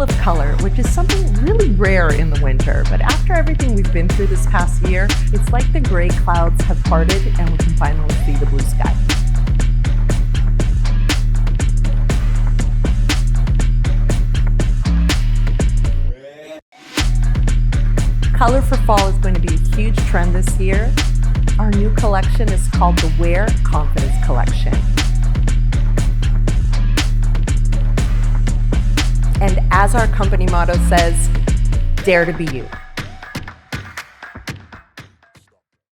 full of color, which is something really rare in the winter. But after everything we've been through this past year, it's like the gray clouds have parted and we can finally see the blue sky. Color for fall is going to be a huge trend this year. Our new collection is called the Wear Confidence Collection. And as our company motto says, dare to be you.